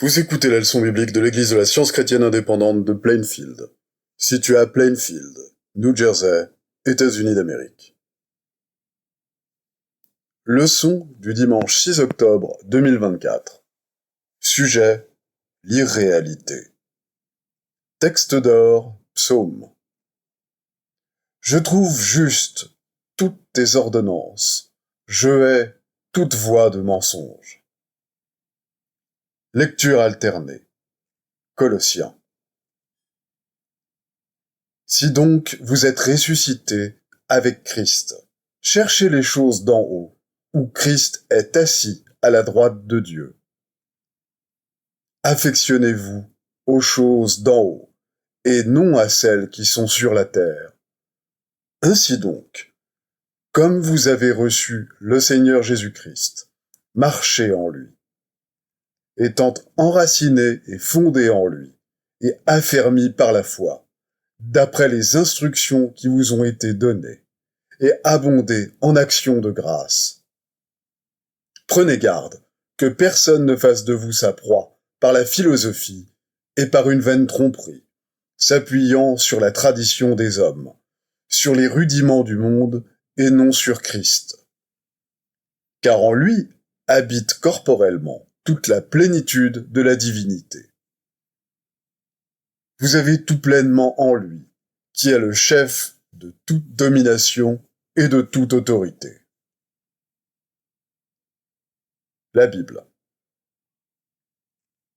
Vous écoutez la leçon biblique de l'Église de la Science chrétienne indépendante de Plainfield, située à Plainfield, New Jersey, États-Unis d'Amérique. Leçon du dimanche 6 octobre 2024. Sujet: l'irréalité. Texte d'or, psaume. Je trouve juste toutes tes ordonnances. Je hais toute voie de mensonge. Lecture alternée. Colossiens. Si donc vous êtes ressuscités avec Christ, cherchez les choses d'en haut, où Christ est assis à la droite de Dieu. Affectionnez-vous aux choses d'en haut, et non à celles qui sont sur la terre. Ainsi donc, comme vous avez reçu le Seigneur Jésus-Christ, marchez en lui, étant enracinés et fondés en lui, et affermis par la foi, d'après les instructions qui vous ont été données, et abondez en actions de grâce. Prenez garde que personne ne fasse de vous sa proie par la philosophie et par une vaine tromperie, s'appuyant sur la tradition des hommes, sur les rudiments du monde et non sur Christ. Car en lui habite corporellement toute la plénitude de la divinité. Vous avez tout pleinement en lui, qui est le chef de toute domination et de toute autorité. La Bible.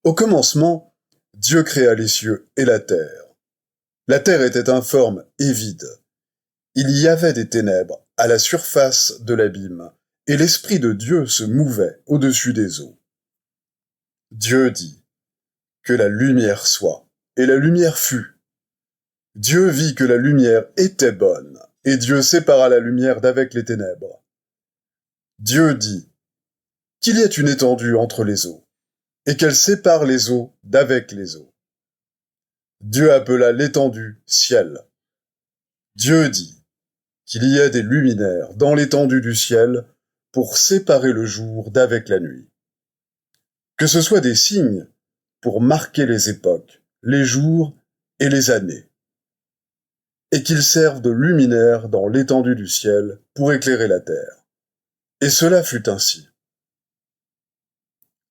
Au commencement, Dieu créa les cieux et la terre. La terre était informe et vide. Il y avait des ténèbres à la surface de l'abîme, et l'Esprit de Dieu se mouvait au-dessus des eaux. Dieu dit: que la lumière soit, et la lumière fut. Dieu vit que la lumière était bonne, et Dieu sépara la lumière d'avec les ténèbres. Dieu dit: qu'il y ait une étendue entre les eaux, et qu'elle sépare les eaux d'avec les eaux. Dieu appela l'étendue ciel. Dieu dit: qu'il y ait des luminaires dans l'étendue du ciel pour séparer le jour d'avec la nuit. Que ce soit des signes pour marquer les époques, les jours et les années, et qu'ils servent de luminaires dans l'étendue du ciel pour éclairer la terre. Et cela fut ainsi.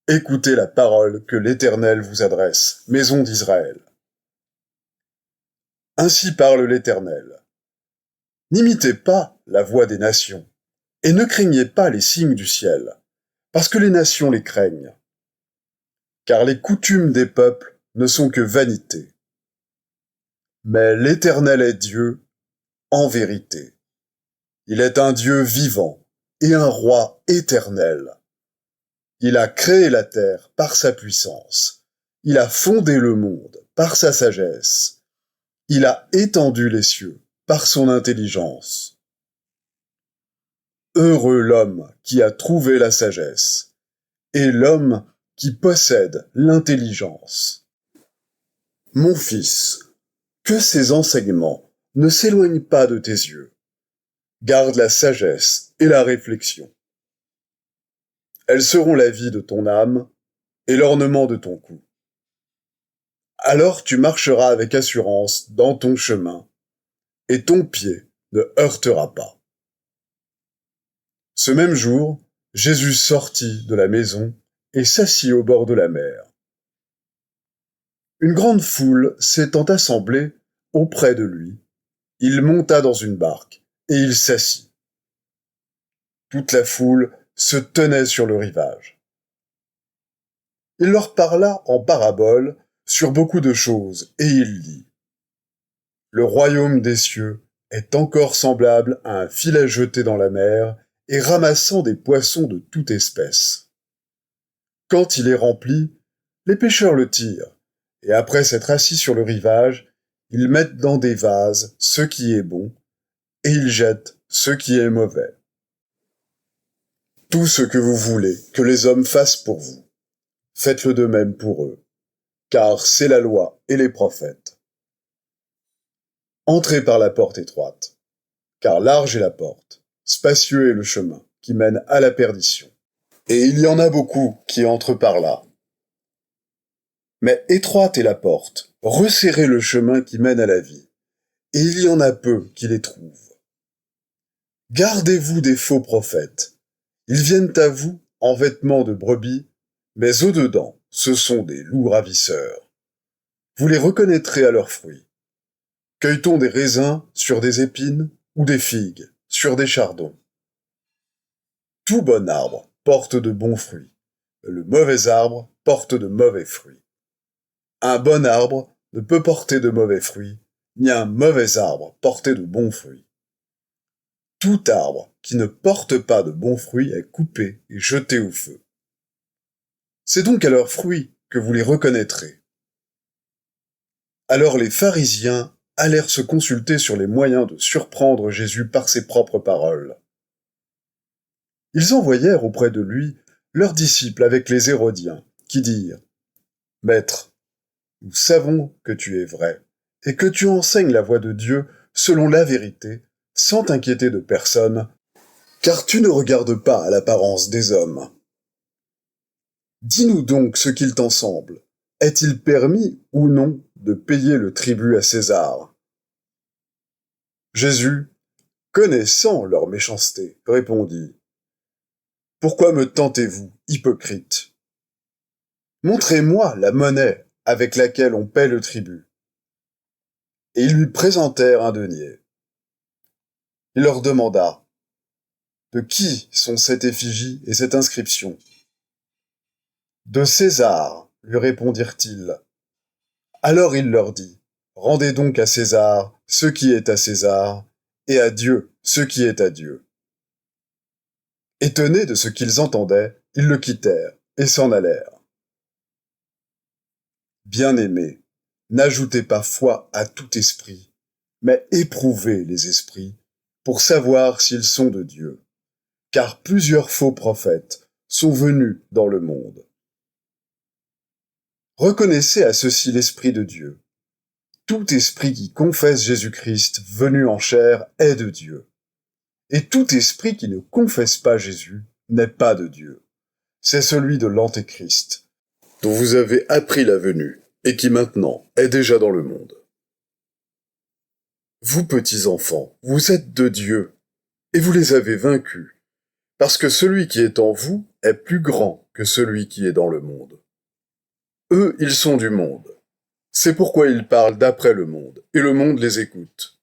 Écoutez la parole que l'Éternel vous adresse, maison d'Israël. Ainsi parle l'Éternel. N'imitez pas la voix des nations, et ne craignez pas les signes du ciel, parce que les nations les craignent. Car les coutumes des peuples ne sont que vanité. Mais l'Éternel est Dieu en vérité. Il est un Dieu vivant et un roi éternel. Il a créé la terre par sa puissance. Il a fondé le monde par sa sagesse. Il a étendu les cieux par son intelligence. Heureux l'homme qui a trouvé la sagesse, et l'homme qui possède l'intelligence. Mon fils, que ces enseignements ne s'éloignent pas de tes yeux. Garde la sagesse et la réflexion. Elles seront la vie de ton âme et l'ornement de ton cou. Alors tu marcheras avec assurance dans ton chemin, et ton pied ne heurtera pas. Ce même jour, Jésus sortit de la maison et s'assit au bord de la mer. Une grande foule s'étant assemblée auprès de lui, il monta dans une barque et il s'assit. Toute la foule se tenait sur le rivage. Il leur parla en paraboles sur beaucoup de choses, et il dit: le royaume des cieux est encore semblable à un filet jeté dans la mer et ramassant des poissons de toute espèce. Quand il est rempli, les pêcheurs le tirent, et après s'être assis sur le rivage, ils mettent dans des vases ce qui est bon, et ils jettent ce qui est mauvais. Tout ce que vous voulez que les hommes fassent pour vous, faites-le de même pour eux, car c'est la loi et les prophètes. Entrez par la porte étroite, car large est la porte, spacieux est le chemin qui mène à la perdition. Et il y en a beaucoup qui entrent par là. Mais étroite est la porte, resserrez le chemin qui mène à la vie, et il y en a peu qui les trouvent. Gardez-vous des faux prophètes. Ils viennent à vous en vêtements de brebis, mais au-dedans, ce sont des loups ravisseurs. Vous les reconnaîtrez à leurs fruits. Cueille-t-on des raisins sur des épines ou des figues sur des chardons? Tout bon arbre porte de bons fruits. Le mauvais arbre porte de mauvais fruits. Un bon arbre ne peut porter de mauvais fruits, ni un mauvais arbre porter de bons fruits. Tout arbre qui ne porte pas de bons fruits est coupé et jeté au feu. C'est donc à leurs fruits que vous les reconnaîtrez. Alors les pharisiens allèrent se consulter sur les moyens de surprendre Jésus par ses propres paroles. Ils envoyèrent auprès de lui leurs disciples avec les Hérodiens, qui dirent « Maître, nous savons que tu es vrai, et que tu enseignes la voie de Dieu selon la vérité, sans t'inquiéter de personne, car tu ne regardes pas à l'apparence des hommes. Dis-nous donc ce qu'il t'en semble. Est-il permis ou non de payer le tribut à César ?» Jésus, connaissant leur méchanceté, répondit « Pourquoi me tentez-vous, hypocrite? Montrez-moi la monnaie avec laquelle on paie le tribut. » Et ils lui présentèrent un denier. Il leur demanda « De qui sont cette effigie et cette inscription ?» « De César, lui répondirent-ils. Alors il leur dit « Rendez donc à César ce qui est à César, et à Dieu ce qui est à Dieu. » Étonnés de ce qu'ils entendaient, ils le quittèrent et s'en allèrent. Bien-aimés, n'ajoutez pas foi à tout esprit, mais éprouvez les esprits pour savoir s'ils sont de Dieu, car plusieurs faux prophètes sont venus dans le monde. Reconnaissez à ceci l'Esprit de Dieu. Tout esprit qui confesse Jésus-Christ venu en chair est de Dieu. Et tout esprit qui ne confesse pas Jésus n'est pas de Dieu. C'est celui de l'Antéchrist, dont vous avez appris la venue, et qui maintenant est déjà dans le monde. Vous, petits enfants, vous êtes de Dieu, et vous les avez vaincus, parce que celui qui est en vous est plus grand que celui qui est dans le monde. Eux, ils sont du monde. C'est pourquoi ils parlent d'après le monde, et le monde les écoute.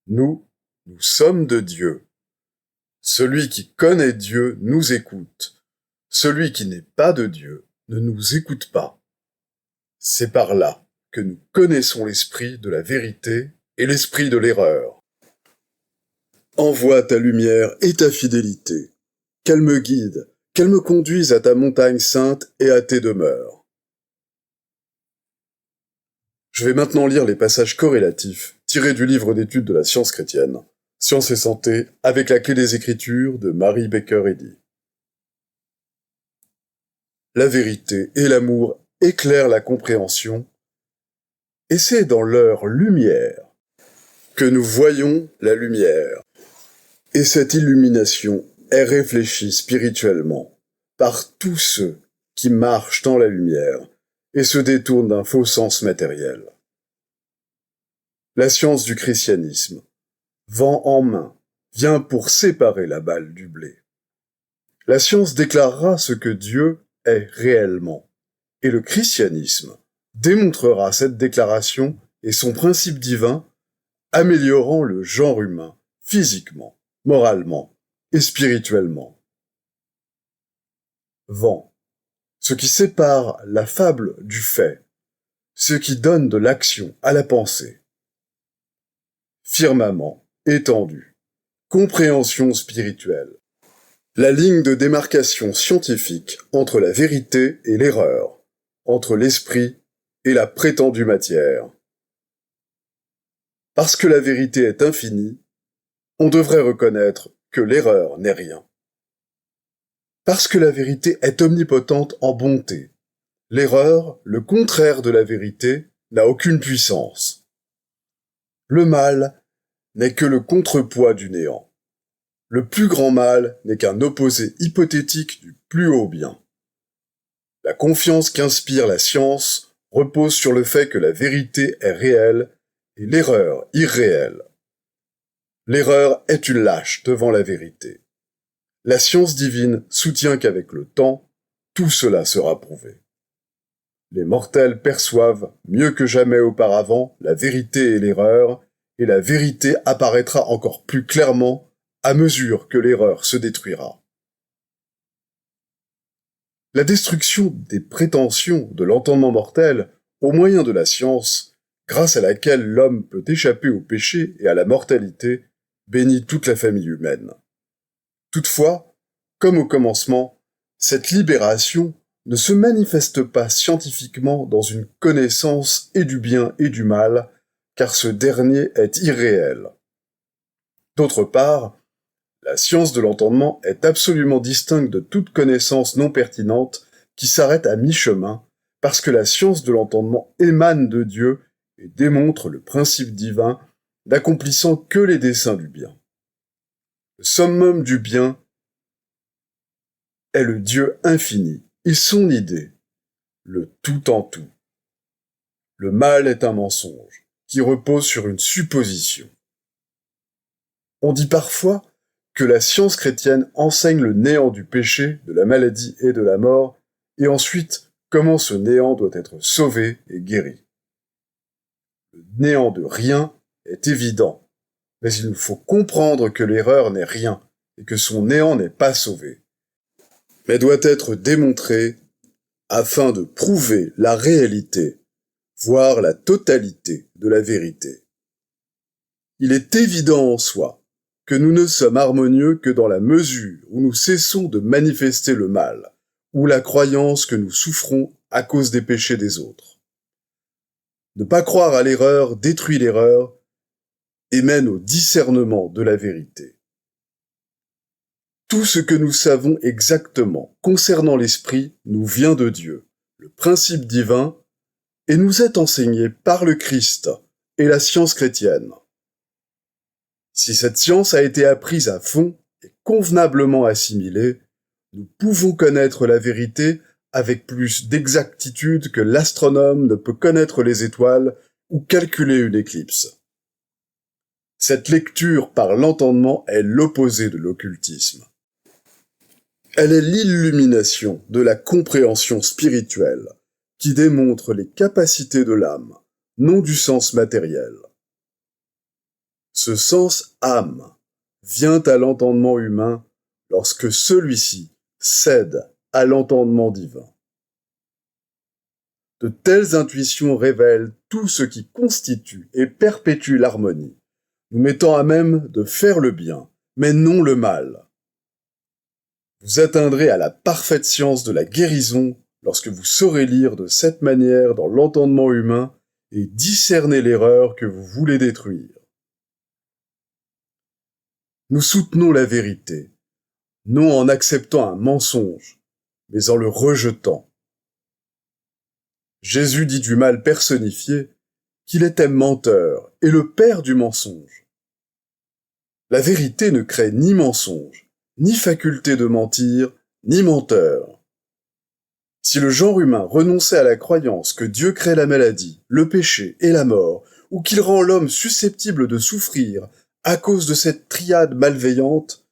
Nous sommes de Dieu. Celui qui connaît Dieu nous écoute. Celui qui n'est pas de Dieu ne nous écoute pas. C'est par là que nous connaissons l'esprit de la vérité et l'esprit de l'erreur. Envoie ta lumière et ta fidélité, qu'elle me guide, qu'elle me conduise à ta montagne sainte et à tes demeures. Je vais maintenant lire les passages corrélatifs tirés du livre d'études de la science chrétienne, Science et santé, avec la clé des Écritures de Mary Baker Eddy. La vérité et l'amour éclairent la compréhension, et c'est dans leur lumière que nous voyons la lumière. Et cette illumination est réfléchie spirituellement par tous ceux qui marchent dans la lumière et se détournent d'un faux sens matériel. La science du christianisme, vent en main, vient pour séparer la balle du blé. La science déclarera ce que Dieu est réellement, et le christianisme démontrera cette déclaration et son principe divin, améliorant le genre humain physiquement, moralement et spirituellement. Vent, ce qui sépare la fable du fait, ce qui donne de l'action à la pensée. Firmament, étendu, compréhension spirituelle. La ligne de démarcation scientifique entre la vérité et l'erreur, entre l'esprit et la prétendue matière. Parce que la vérité est infinie, on devrait reconnaître que l'erreur n'est rien. Parce que la vérité est omnipotente en bonté, l'erreur, le contraire de la vérité, n'a aucune puissance. Le mal n'est que le contrepoids du néant. Le plus grand mal n'est qu'un opposé hypothétique du plus haut bien. La confiance qu'inspire la science repose sur le fait que la vérité est réelle et l'erreur irréelle. L'erreur est une lâche devant la vérité. La science divine soutient qu'avec le temps, tout cela sera prouvé. Les mortels perçoivent, mieux que jamais auparavant, la vérité et l'erreur, et la vérité apparaîtra encore plus clairement à mesure que l'erreur se détruira. La destruction des prétentions de l'entendement mortel au moyen de la science, grâce à laquelle l'homme peut échapper au péché et à la mortalité, bénit toute la famille humaine. Toutefois, comme au commencement, cette libération ne se manifeste pas scientifiquement dans une connaissance et du bien et du mal, car ce dernier est irréel. D'autre part, la science de l'entendement est absolument distincte de toute connaissance non pertinente qui s'arrête à mi-chemin, parce que la science de l'entendement émane de Dieu et démontre le principe divin, n'accomplissant que les desseins du bien. Le summum du bien est le Dieu infini et son idée, le tout en tout. Le mal est un mensonge qui repose sur une supposition. On dit parfois que la science chrétienne enseigne le néant du péché, de la maladie et de la mort, et ensuite comment ce néant doit être sauvé et guéri. Le néant de rien est évident, mais il nous faut comprendre que l'erreur n'est rien et que son néant n'est pas sauvé, mais doit être démontré afin de prouver la réalité, voire la totalité de la vérité. Il est évident en soi que nous ne sommes harmonieux que dans la mesure où nous cessons de manifester le mal, ou la croyance que nous souffrons à cause des péchés des autres. Ne pas croire à l'erreur détruit l'erreur et mène au discernement de la vérité. Tout ce que nous savons exactement concernant l'esprit nous vient de Dieu, le principe divin, et nous est enseigné par le Christ et la science chrétienne. Si cette science a été apprise à fond et convenablement assimilée, nous pouvons connaître la vérité avec plus d'exactitude que l'astronome ne peut connaître les étoiles ou calculer une éclipse. Cette lecture par l'entendement est l'opposé de l'occultisme. Elle est l'illumination de la compréhension spirituelle qui démontre les capacités de l'âme, non du sens matériel. Ce sens âme vient à l'entendement humain lorsque celui-ci cède à l'entendement divin. De telles intuitions révèlent tout ce qui constitue et perpétue l'harmonie, nous mettant à même de faire le bien, mais non le mal. Vous atteindrez à la parfaite science de la guérison lorsque vous saurez lire de cette manière dans l'entendement humain et discerner l'erreur que vous voulez détruire. Nous soutenons la vérité, non en acceptant un mensonge, mais en le rejetant. Jésus dit du mal personnifié qu'il était menteur et le père du mensonge. La vérité ne crée ni mensonge, ni faculté de mentir, ni menteur. Si le genre humain renonçait à la croyance que Dieu crée la maladie, le péché et la mort, ou qu'il rend l'homme susceptible de souffrir à cause de cette triade malveillante,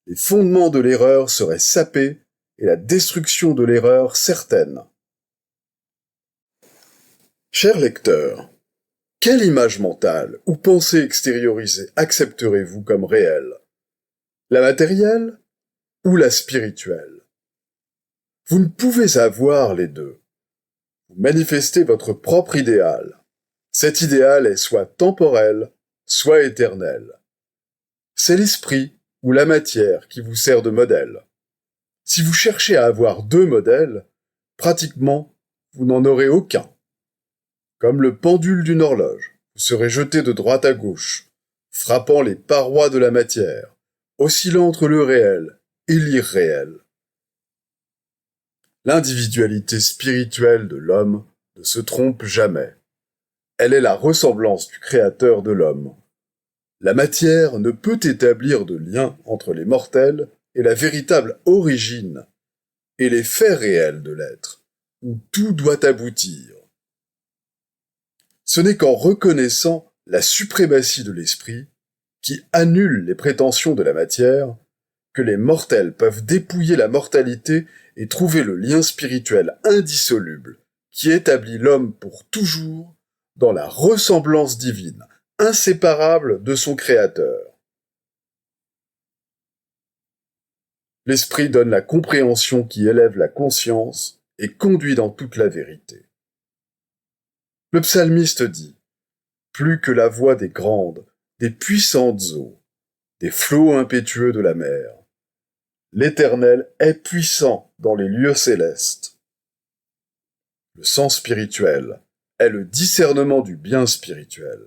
les fondements de l'erreur seraient sapés et la destruction de l'erreur certaine. Cher lecteur, quelle image mentale ou pensée extériorisée accepterez-vous comme réelle? La matérielle ou la spirituelle? Vous ne pouvez avoir les deux. Vous manifestez votre propre idéal. Cet idéal est soit temporel, soit éternel. C'est l'esprit ou la matière qui vous sert de modèle. Si vous cherchez à avoir deux modèles, pratiquement, vous n'en aurez aucun. Comme le pendule d'une horloge, vous serez jeté de droite à gauche, frappant les parois de la matière, oscillant entre le réel et l'irréel. L'individualité spirituelle de l'homme ne se trompe jamais. Elle est la ressemblance du Créateur de l'homme. La matière ne peut établir de lien entre les mortels et la véritable origine et les faits réels de l'être, où tout doit aboutir. Ce n'est qu'en reconnaissant la suprématie de l'esprit, qui annule les prétentions de la matière, que les mortels peuvent dépouiller la mortalité et trouver le lien spirituel indissoluble qui établit l'homme pour toujours dans la ressemblance divine, inséparable de son Créateur. L'esprit donne la compréhension qui élève la conscience et conduit dans toute la vérité. Le psalmiste dit « Plus que la voix des grandes, des puissantes eaux, des flots impétueux de la mer, l'Éternel est puissant dans les lieux célestes. » Le sens spirituel est le discernement du bien spirituel.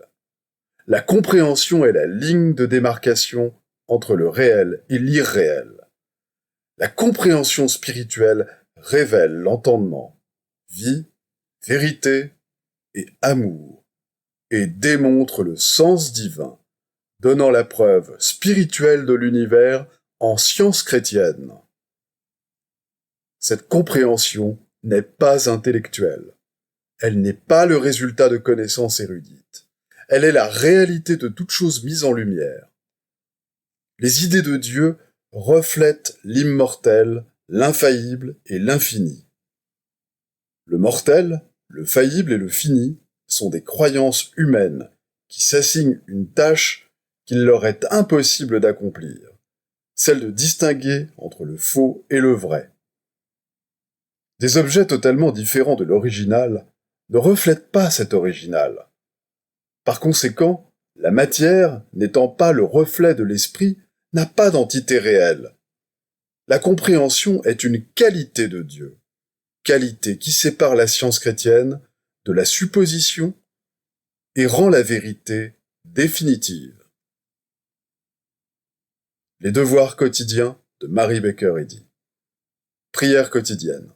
La compréhension est la ligne de démarcation entre le réel et l'irréel. La compréhension spirituelle révèle l'entendement, vie, vérité et amour, et démontre le sens divin, donnant la preuve spirituelle de l'univers en science chrétienne. Cette compréhension n'est pas intellectuelle. Elle n'est pas le résultat de connaissances érudites. Elle est la réalité de toute chose mise en lumière. Les idées de Dieu reflètent l'immortel, l'infaillible et l'infini. Le mortel, le faillible et le fini sont des croyances humaines qui s'assignent une tâche qu'il leur est impossible d'accomplir, celle de distinguer entre le faux et le vrai. Des objets totalement différents de l'original ne reflètent pas cet original. Par conséquent, la matière, n'étant pas le reflet de l'esprit, n'a pas d'entité réelle. La compréhension est une qualité de Dieu, qualité qui sépare la science chrétienne de la supposition et rend la vérité définitive. Les devoirs quotidiens de Mary Baker Eddy. Prière quotidienne.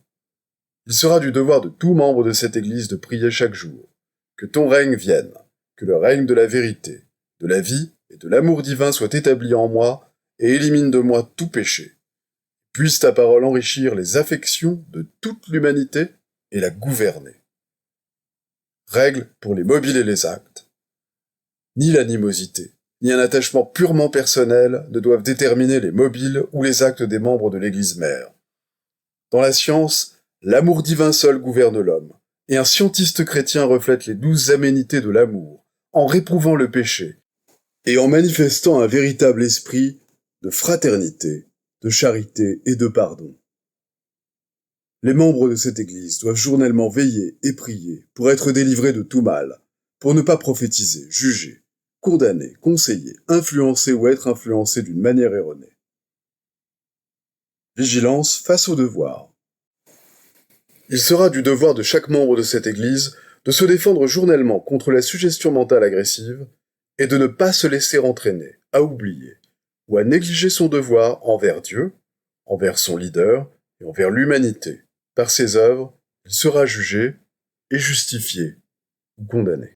Il sera du devoir de tout membre de cette Église de prier chaque jour. Que ton règne vienne, que le règne de la vérité, de la vie et de l'amour divin soit établi en moi et élimine de moi tout péché. Puisse ta parole enrichir les affections de toute l'humanité et la gouverner. Règle pour les mobiles et les actes. Ni l'animosité, ni un attachement purement personnel ne doivent déterminer les mobiles ou les actes des membres de l'Église mère. Dans la science, l'amour divin seul gouverne l'homme, et un scientiste chrétien reflète les 12 aménités de l'amour, en réprouvant le péché, et en manifestant un véritable esprit de fraternité, de charité et de pardon. Les membres de cette Église doivent journellement veiller et prier pour être délivrés de tout mal, pour ne pas prophétiser, juger, condamner, conseiller, influencer ou être influencés d'une manière erronée. Vigilance face au devoir. Il sera du devoir de chaque membre de cette Église de se défendre journellement contre la suggestion mentale agressive et de ne pas se laisser entraîner, à oublier ou à négliger son devoir envers Dieu, envers son leader et envers l'humanité. Par ses œuvres, il sera jugé et justifié ou condamné.